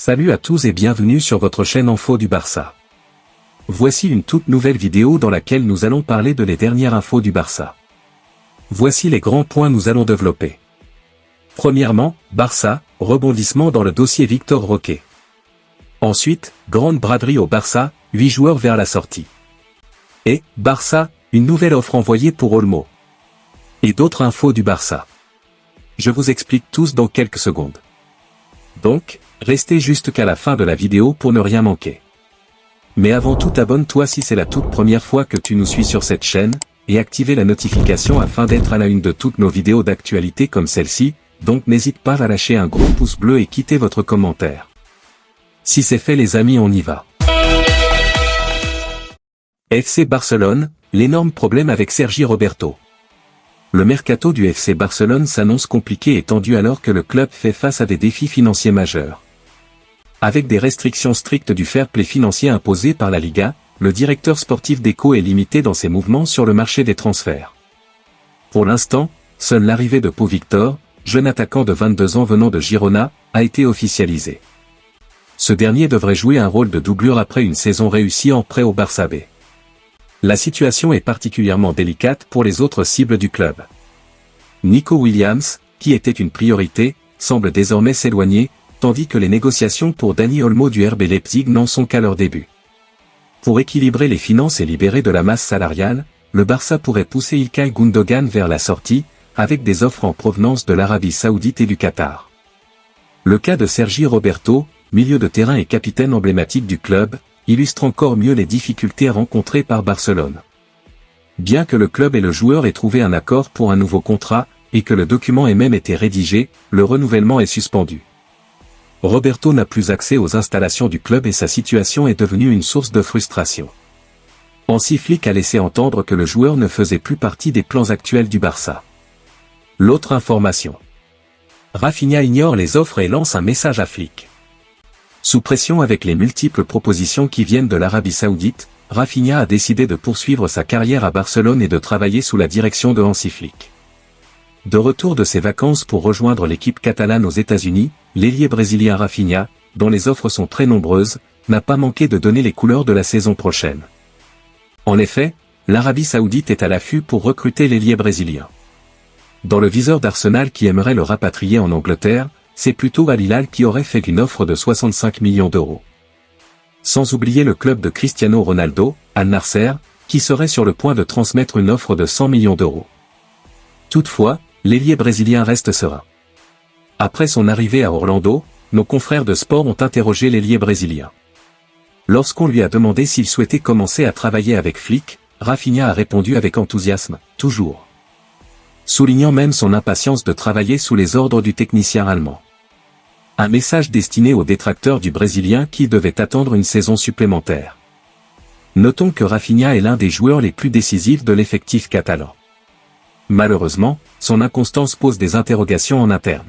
Salut à tous et bienvenue sur votre chaîne Info du Barça. Voici une toute nouvelle vidéo dans laquelle nous allons parler de les dernières infos du Barça. Voici les grands points nous allons développer. Premièrement, Barça, rebondissement dans le dossier Victor Roque. Ensuite, grande braderie au Barça, 8 joueurs vers la sortie. Et, Barça, une nouvelle offre envoyée pour Olmo. Et d'autres infos du Barça. Je vous explique tous dans quelques secondes. Donc, restez jusqu'à la fin de la vidéo pour ne rien manquer. Mais avant tout, abonne-toi si c'est la toute première fois que tu nous suis sur cette chaîne, et activez la notification afin d'être à la une de toutes nos vidéos d'actualité comme celle-ci, donc n'hésite pas à lâcher un gros pouce bleu et quitter votre commentaire. Si c'est fait les amis, on y va. FC Barcelone, l'énorme problème avec Sergi Roberto. Le mercato du FC Barcelone s'annonce compliqué et tendu alors que le club fait face à des défis financiers majeurs. Avec des restrictions strictes du fair play financier imposées par la Liga, le directeur sportif d'Eco est limité dans ses mouvements sur le marché des transferts. Pour l'instant, seule l'arrivée de Pau Victor, jeune attaquant de 22 ans venant de Girona, a été officialisée. Ce dernier devrait jouer un rôle de doublure après une saison réussie en prêt au Barça B. La situation est particulièrement délicate pour les autres cibles du club. Nico Williams, qui était une priorité, semble désormais s'éloigner, tandis que les négociations pour Dani Olmo du RB Leipzig n'en sont qu'à leur début. Pour équilibrer les finances et libérer de la masse salariale, le Barça pourrait pousser İlkay Gündoğan vers la sortie, avec des offres en provenance de l'Arabie Saoudite et du Qatar. Le cas de Sergi Roberto, milieu de terrain et capitaine emblématique du club, illustre encore mieux les difficultés rencontrées par Barcelone. Bien que le club et le joueur aient trouvé un accord pour un nouveau contrat, et que le document ait même été rédigé, le renouvellement est suspendu. Roberto n'a plus accès aux installations du club et sa situation est devenue une source de frustration. Hansi Flick a laissé entendre que le joueur ne faisait plus partie des plans actuels du Barça. L'autre information. Rafinha ignore les offres et lance un message à Flick. Sous pression avec les multiples propositions qui viennent de l'Arabie Saoudite, Rafinha a décidé de poursuivre sa carrière à Barcelone et de travailler sous la direction de Hansi Flick. De retour de ses vacances pour rejoindre l'équipe catalane aux États-Unis, l'ailier brésilien Rafinha, dont les offres sont très nombreuses, n'a pas manqué de donner les couleurs de la saison prochaine. En effet, l'Arabie Saoudite est à l'affût pour recruter l'ailier brésilien. Dans le viseur d'Arsenal qui aimerait le rapatrier en Angleterre, c'est plutôt Al Hilal qui aurait fait une offre de 65 millions d'euros. Sans oublier le club de Cristiano Ronaldo, Al Nasser, qui serait sur le point de transmettre une offre de 100 millions d'euros. Toutefois, l'ailier brésilien reste serein. Après son arrivée à Orlando, nos confrères de sport ont interrogé l'ailier brésilien. Lorsqu'on lui a demandé s'il souhaitait commencer à travailler avec Flick, Rafinha a répondu avec enthousiasme, toujours. Soulignant même son impatience de travailler sous les ordres du technicien allemand. Un message destiné aux détracteurs du Brésilien qui devaient attendre une saison supplémentaire. Notons que Rafinha est l'un des joueurs les plus décisifs de l'effectif catalan. Malheureusement, son inconstance pose des interrogations en interne.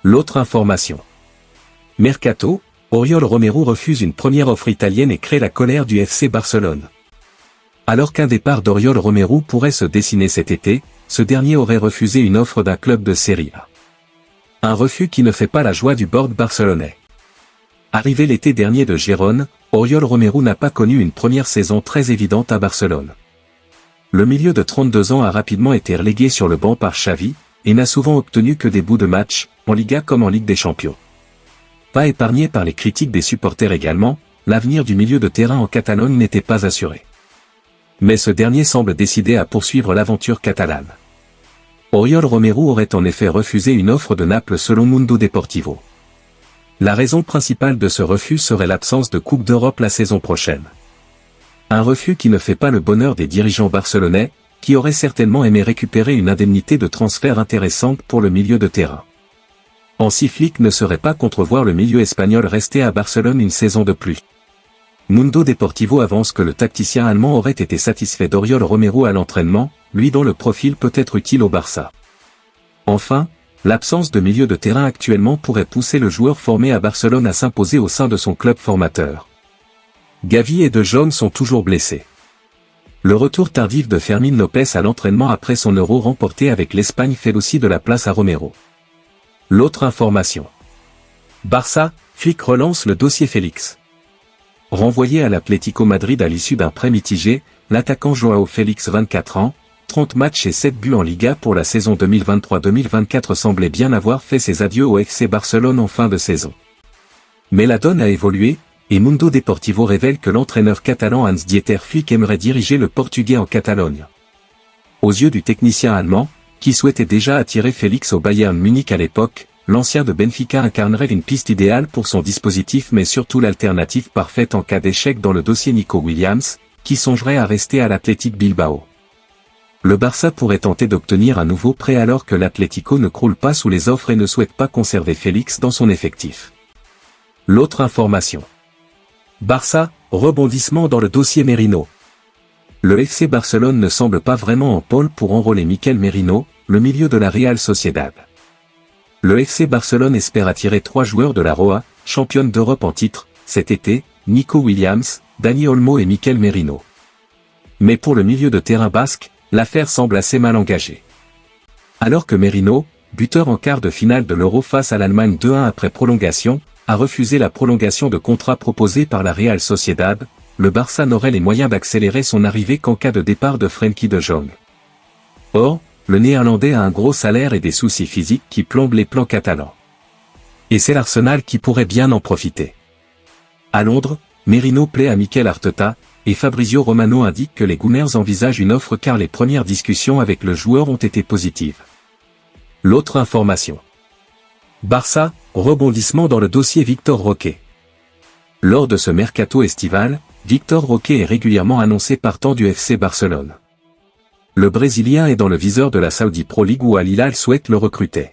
L'autre information. Mercato, Oriol Romero refuse une première offre italienne et crée la colère du FC Barcelone. Alors qu'un départ d'Oriol Romero pourrait se dessiner cet été, ce dernier aurait refusé une offre d'un club de Serie A. Un refus qui ne fait pas la joie du board barcelonais. Arrivé l'été dernier de Gérone, Oriol Romero n'a pas connu une première saison très évidente à Barcelone. Le milieu de 32 ans a rapidement été relégué sur le banc par Xavi, et n'a souvent obtenu que des bouts de match, en Liga comme en Ligue des Champions. Pas épargné par les critiques des supporters également, l'avenir du milieu de terrain en Catalogne n'était pas assuré. Mais ce dernier semble décidé à poursuivre l'aventure catalane. Oriol Romero aurait en effet refusé une offre de Naples selon Mundo Deportivo. La raison principale de ce refus serait l'absence de Coupe d'Europe la saison prochaine. Un refus qui ne fait pas le bonheur des dirigeants barcelonais, qui auraient certainement aimé récupérer une indemnité de transfert intéressante pour le milieu de terrain. Hansi Flick ne serait pas contre voir le milieu espagnol rester à Barcelone une saison de plus. Mundo Deportivo avance que le tacticien allemand aurait été satisfait d'Oriol Romero à l'entraînement, lui dont le profil peut être utile au Barça. Enfin, l'absence de milieu de terrain actuellement pourrait pousser le joueur formé à Barcelone à s'imposer au sein de son club formateur. Gavi et De Jong sont toujours blessés. Le retour tardif de Fermín López à l'entraînement après son Euro remporté avec l'Espagne fait aussi de la place à Romero. L'autre information. Barça, Flick relance le dossier Félix. Renvoyé à l'Atlético Madrid à l'issue d'un prêt mitigé, l'attaquant Joao Félix 24 ans, 30 matchs et 7 buts en Liga pour la saison 2023-2024 semblait bien avoir fait ses adieux au FC Barcelone en fin de saison. Mais la donne a évolué, et Mundo Deportivo révèle que l'entraîneur catalan Hans-Dieter Flick aimerait diriger le Portugais en Catalogne. Aux yeux du technicien allemand, qui souhaitait déjà attirer Félix au Bayern Munich à l'époque, l'ancien de Benfica incarnerait une piste idéale pour son dispositif mais surtout l'alternative parfaite en cas d'échec dans le dossier Nico Williams, qui songerait à rester à l'Athletic Bilbao. Le Barça pourrait tenter d'obtenir un nouveau prêt alors que l'Atlético ne croule pas sous les offres et ne souhaite pas conserver Félix dans son effectif. L'autre information. Barça, rebondissement dans le dossier Merino. Le FC Barcelone ne semble pas vraiment en pôle pour enrôler Mikel Merino, le milieu de la Real Sociedad. Le FC Barcelone espère attirer 3 joueurs de la Roa, championne d'Europe en titre, cet été, Nico Williams, Dani Olmo et Mikel Merino. Mais pour le milieu de terrain basque, l'affaire semble assez mal engagée. Alors que Merino, buteur en quart de finale de l'Euro face à l'Allemagne 2-1 après prolongation, a refusé la prolongation de contrat proposée par la Real Sociedad, le Barça n'aurait les moyens d'accélérer son arrivée qu'en cas de départ de Frenkie de Jong. Or, le Néerlandais a un gros salaire et des soucis physiques qui plombent les plans catalans. Et c'est l'Arsenal qui pourrait bien en profiter. À Londres, Merino plaît à Mikel Arteta, et Fabrizio Romano indique que les Gunners envisagent une offre car les premières discussions avec le joueur ont été positives. L'autre information. Barça, rebondissement dans le dossier Victor Roque. Lors de ce mercato estival, Victor Roque est régulièrement annoncé partant du FC Barcelone. Le Brésilien est dans le viseur de la Saudi Pro League où Al Hilal souhaite le recruter.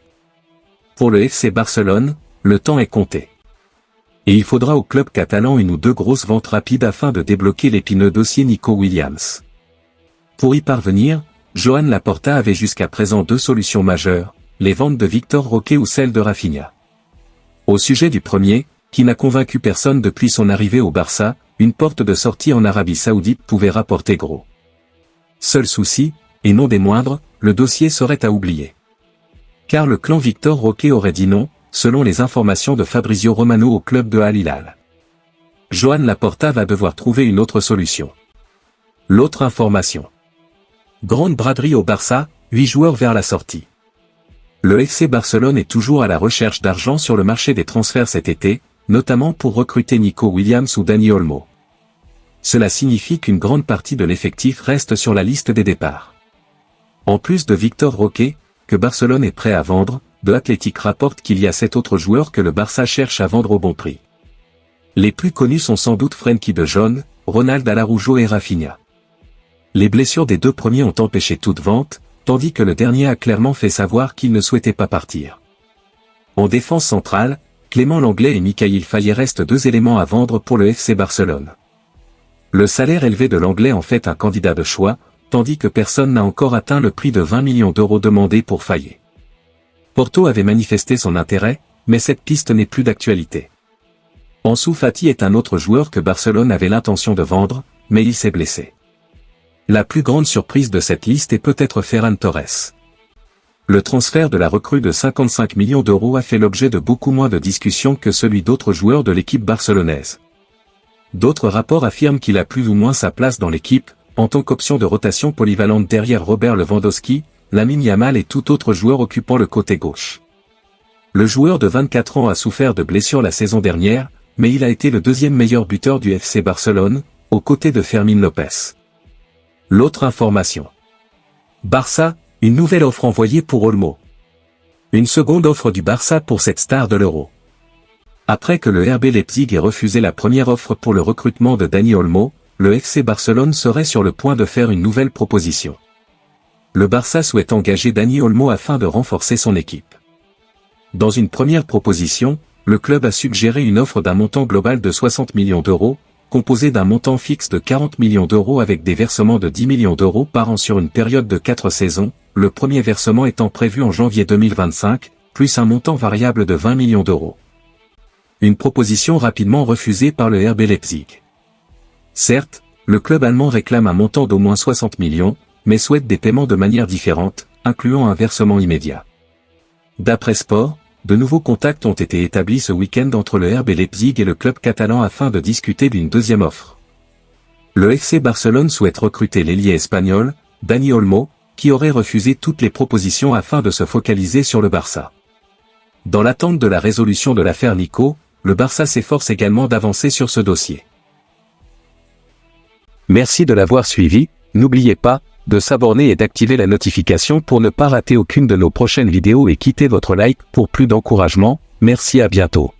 Pour le FC Barcelone, le temps est compté. Et il faudra au club catalan 1 ou 2 grosses ventes rapides afin de débloquer l'épineux dossier Nico Williams. Pour y parvenir, Joan Laporta avait jusqu'à présent 2 solutions majeures, les ventes de Victor Roque ou celle de Rafinha. Au sujet du premier, qui n'a convaincu personne depuis son arrivée au Barça, une porte de sortie en Arabie Saoudite pouvait rapporter gros. Seul souci, et non des moindres, le dossier serait à oublier. Car le clan Victor Roque aurait dit non, selon les informations de Fabrizio Romano au club de Al Hilal. Joan Laporta va devoir trouver une autre solution. L'autre information. Grande braderie au Barça, 8 joueurs vers la sortie. Le FC Barcelone est toujours à la recherche d'argent sur le marché des transferts cet été, notamment pour recruter Nico Williams ou Dani Olmo. Cela signifie qu'une grande partie de l'effectif reste sur la liste des départs. En plus de Victor Roque, que Barcelone est prêt à vendre, The Athletic rapporte qu'il y a 7 autres joueurs que le Barça cherche à vendre au bon prix. Les plus connus sont sans doute Frenkie de Jong, Ronald Araujo et Rafinha. Les blessures des 2 premiers ont empêché toute vente, tandis que le dernier a clairement fait savoir qu'il ne souhaitait pas partir. En défense centrale, Clément Lenglet et Mikhail Faye restent 2 éléments à vendre pour le FC Barcelone. Le salaire élevé de Lenglet en fait un candidat de choix, tandis que personne n'a encore atteint le prix de 20 millions d'euros demandé pour Faye. Porto avait manifesté son intérêt, mais cette piste n'est plus d'actualité. Ansu Fati est un autre joueur que Barcelone avait l'intention de vendre, mais il s'est blessé. La plus grande surprise de cette liste est peut-être Ferran Torres. Le transfert de la recrue de 55 millions d'euros a fait l'objet de beaucoup moins de discussions que celui d'autres joueurs de l'équipe barcelonaise. D'autres rapports affirment qu'il a plus ou moins sa place dans l'équipe, en tant qu'option de rotation polyvalente derrière Robert Lewandowski, Lamine Yamal et tout autre joueur occupant le côté gauche. Le joueur de 24 ans a souffert de blessures la saison dernière, mais il a été le 2e meilleur buteur du FC Barcelone, aux côtés de Fermín López. L'autre information. Barça, une nouvelle offre envoyée pour Olmo. Une seconde offre du Barça pour cette star de l'Euro. Après que le RB Leipzig ait refusé la première offre pour le recrutement de Dani Olmo, le FC Barcelone serait sur le point de faire une nouvelle proposition. Le Barça souhaite engager Dani Olmo afin de renforcer son équipe. Dans une première proposition, le club a suggéré une offre d'un montant global de 60 millions d'euros, composé d'un montant fixe de 40 millions d'euros avec des versements de 10 millions d'euros par an sur une période de 4 saisons, le premier versement étant prévu en janvier 2025, plus un montant variable de 20 millions d'euros. Une proposition rapidement refusée par le RB Leipzig. Certes, le club allemand réclame un montant d'au moins 60 millions, mais souhaite des paiements de manière différente, incluant un versement immédiat. D'après Sport, de nouveaux contacts ont été établis ce week-end entre le RB Leipzig et le club catalan afin de discuter d'une deuxième offre. Le FC Barcelone souhaite recruter l'ailier espagnol, Dani Olmo, qui aurait refusé toutes les propositions afin de se focaliser sur le Barça. Dans l'attente de la résolution de l'affaire Nico, le Barça s'efforce également d'avancer sur ce dossier. Merci de l'avoir suivi, n'oubliez pas de s'abonner et d'activer la notification pour ne pas rater aucune de nos prochaines vidéos et quittez votre like pour plus d'encouragement. Merci, à bientôt.